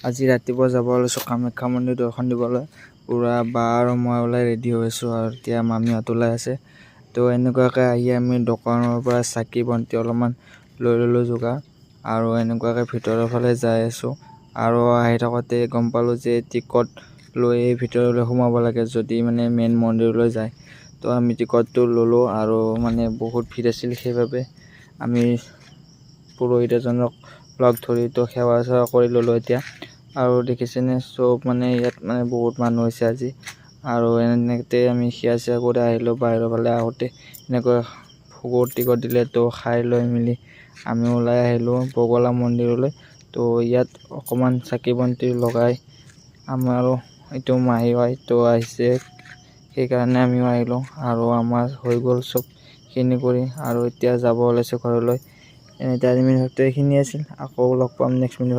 আজি ৰাতিপুৱা যাব ওলাইছোঁ কামাখ্যা মন্দিৰ দৰ্শন দিবলৈ। পুৰা বা আৰু মই ওলাই ৰেডি হৈ আছোঁ আৰু এতিয়া মামীহঁত ওলাই আছে। তো এনেকুৱাকৈ আহি আমি দোকানৰ পৰা চাকি বন্তি অলপমান লৈ ল'লোঁ যোগাৰ আৰু এনেকুৱাকৈ ভিতৰৰ ফালে যাই আছোঁ। আৰু আহি থাকোঁতে গম পালোঁ যে টিকট লৈ ভিতৰলৈ সোমাব লাগে যদি মানে মেইন মন্দিৰলৈ যায়। তো আমি টিকটটো ল'লোঁ আৰু মানে বহুত ভিৰ আছিল, সেইবাবে আমি পুৰোহিত এজনক লগ ধৰি তো সেৱা চেৱা কৰি ল'লোঁ এতিয়া। আৰু দেখিছেনে চব মানে ইয়াত মানে বহুত মানুহ হৈছে আজি। আৰু এনেকৈ আমি সেৱা চেৱা কৰি আহিলোঁ। বাহিৰৰ ফালে আহোঁতে এনেকৈ ভোগৰ টিকট দিলে, তো খাই লৈ মেলি আমি ওলাই আহিলোঁ বগলা মন্দিৰলৈ। তো ইয়াত অকণমান চাকি বন্তি লগাই আমাৰো এইটো মাহী হয় তো আহিছে, সেইকাৰণে আমিও আহিলোঁ আৰু আমাৰ হৈ গ'ল চবখিনি কৰি আৰু এতিয়া যাব ওলাইছোঁ ঘৰলৈ। এতিয়া মিনিট এইখিনি আছিল, আকৌ লগ পাম নেক্সট মিনিট।